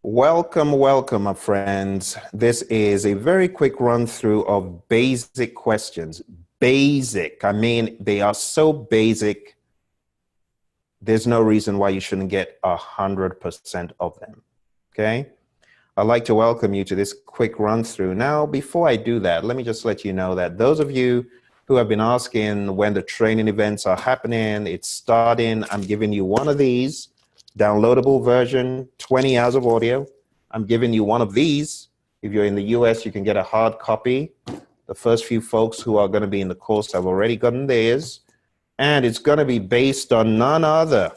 Welcome, welcome, my friends. This is a very quick run through of basic questions. Basic. I mean, they are so basic. There's no reason why you shouldn't get 100% of them. Okay. I'd like to welcome you to this quick run through. Now, before I do that, let me just let you know that those of you who have been asking when the training events are happening, it's starting. I'm giving you one of these downloadable version, 20 hours of audio. I'm giving you one of these. If you're in the US, you can get a hard copy. The first few folks who are going to be in the course have already gotten theirs. And it's going to be based on none other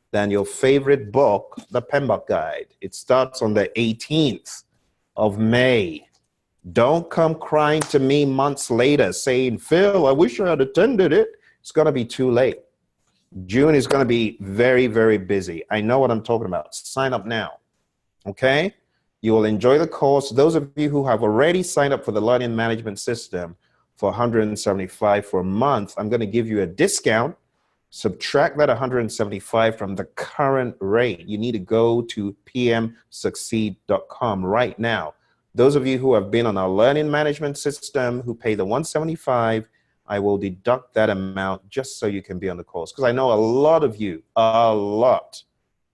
than your favorite book, The PMP Guide. It starts on the 18th of May. Don't come crying to me months later saying, Phil, I wish I had attended it. It's going to be too late. June is going to be very, very busy. I know what I'm talking about. Sign up now. Okay? You will enjoy the course. Those of you who have already signed up for the learning management system for $175 for a month, I'm going to give you a discount. Subtract that $175 from the current rate. You need to go to pmsucceed.com right now. Those of you who have been on our learning management system who pay the $175, I will deduct that amount just so you can be on the course. Because I know a lot of you, a lot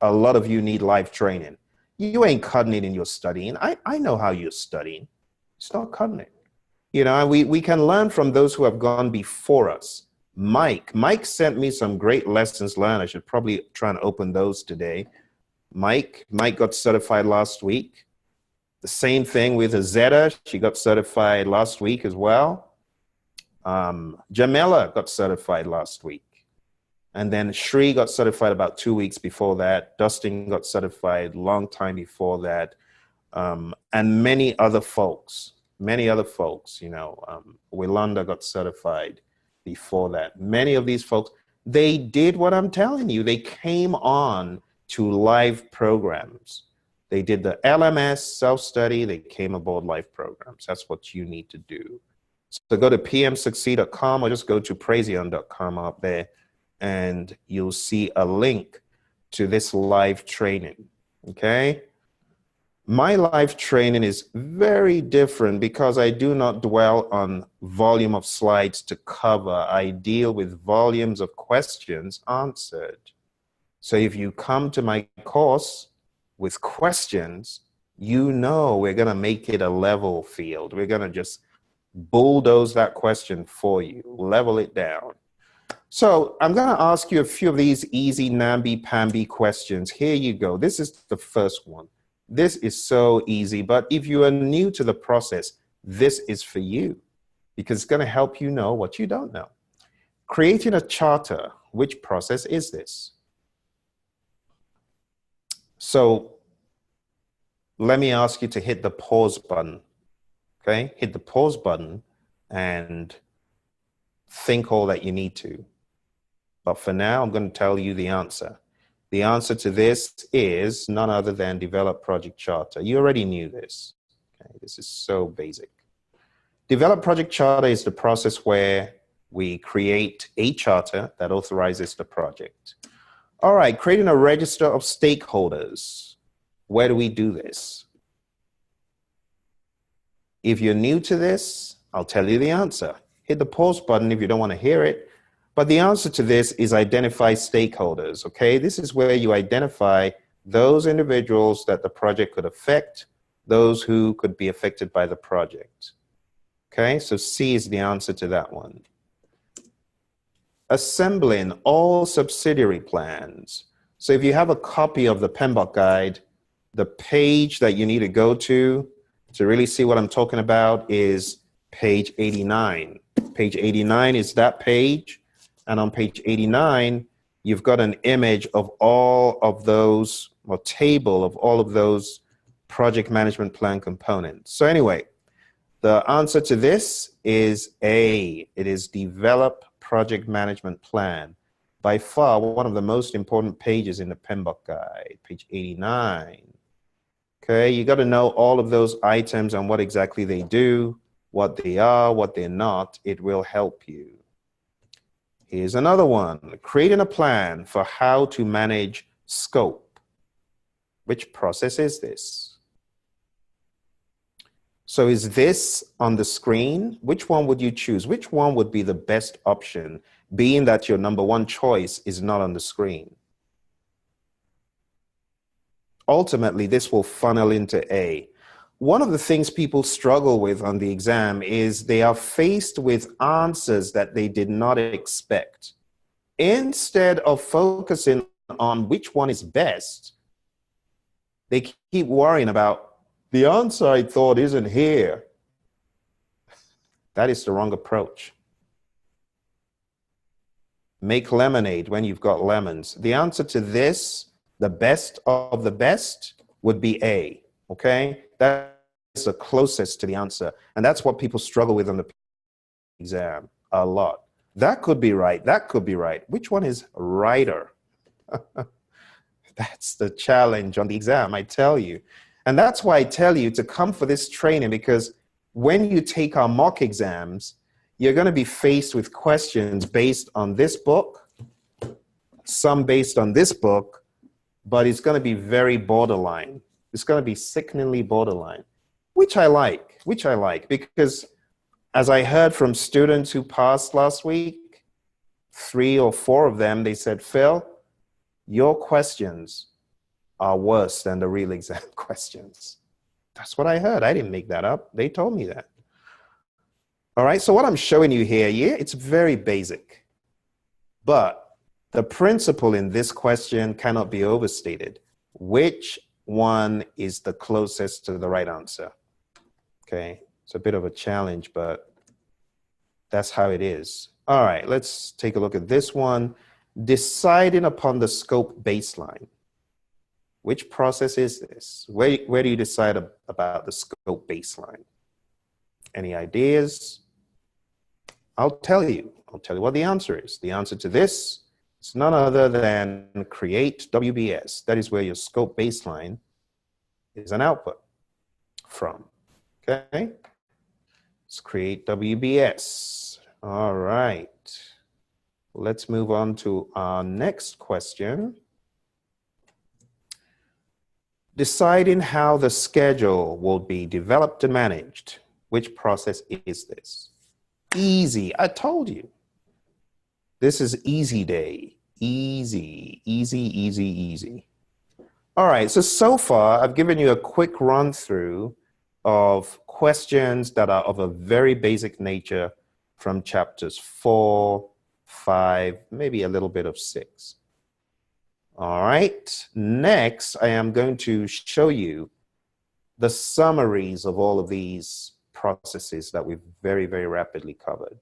of you need live training. You ain't cutting it in your studying. I know how you're studying. It's not cutting it. You know, we can learn from those who have gone before us. Mike sent me some great lessons learned. I should probably try and open those today. Mike got certified last week. The same thing with Azetta. She got certified last week as well. Jamila got certified last week. And then Shri got certified about 2 weeks before that. Dustin got certified long time before that. And many other folks, you know, Willanda got certified before that. Many of these folks, they did what I'm telling you. They came on to live programs. They did the LMS self-study. They came aboard live programs. That's what you need to do. So go to pmsucceed.com or just go to praizion.com up there and you'll see a link to this live training, okay? My live training is very different because I do not dwell on volume of slides to cover. I deal with volumes of questions answered. So if you come to my course with questions, you know we're going to make it a level field. We're going to just bulldoze that question for you, level it down. So I'm going to ask you a few of these easy namby-pamby questions. Here you go. This is the first one. This is so easy, but if you are new to the process, this is for you because it's going to help you know what you don't know. Creating a charter, which process is this? So let me ask you to hit the pause button, okay? Hit the pause button and think all that you need to. But for now, I'm going to tell you the answer. The answer to this is none other than develop project charter. You already knew this. Okay, this is so basic. Develop project charter is the process where we create a charter that authorizes the project. All right, creating a register of stakeholders. Where do we do this? If you're new to this, I'll tell you the answer. Hit the pause button if you don't want to hear it. But the answer to this is identify stakeholders, okay? This is where you identify those individuals that the project could affect, those who could be affected by the project. Okay, so C is the answer to that one. Assembling all subsidiary plans. So if you have a copy of the PMP Guide, the page that you need to go to really see what I'm talking about is page 89. Page 89 is that page. And on page 89, you've got an image of all of those, or table of all of those project management plan components. So anyway, the answer to this is A. It is develop project management plan. By far, one of the most important pages in the PMP Guide, page 89. Okay, you got to know all of those items and what exactly they do, what they are, what they're not. It will help you. Here's another one, creating a plan for how to manage scope. Which process is this? So is this on the screen? Which one would you choose? Which one would be the best option, being that your number one choice is not on the screen? Ultimately, this will funnel into A. One of the things people struggle with on the exam is they are faced with answers that they did not expect. Instead of focusing on which one is best, they keep worrying about the answer I thought isn't here. That is the wrong approach. Make lemonade when you've got lemons. The answer to this, the best of the best, would be A, okay? That is the closest to the answer. And that's what people struggle with on the exam a lot. That could be right, that could be right. Which one is righter? That's the challenge on the exam, I tell you. And that's why I tell you to come for this training, because when you take our mock exams, you're going to be faced with questions based on this book, some based on this book, but it's going to be very borderline. It's going to be sickeningly borderline, which I like, because as I heard from students who passed last week, 3 or 4 of them, they said, Phil, your questions are worse than the real exam questions. That's what I heard. I didn't make that up. They told me that. All right, so what I'm showing you here, yeah, it's very basic. But the principle in this question cannot be overstated. Which one is the closest to the right answer? Okay, it's a bit of a challenge, but that's how it is. All right, let's take a look at this one. Deciding upon the scope baseline. Which process is this? Where do you decide about the scope baseline? Any ideas? I'll tell you what the answer is. The answer to this is none other than create WBS. That is where your scope baseline is an output from. Okay? Let's create WBS. All right. Let's move on to our next question. Deciding how the schedule will be developed and managed. Which process is this? Easy. I told you. This is easy day. Easy, easy, easy, easy. All right. So far, I've given you a quick run through of questions that are of a very basic nature from chapters 4, 5, maybe a little bit of 6. All right. Next, I am going to show you the summaries of all of these processes that we've very, very rapidly covered.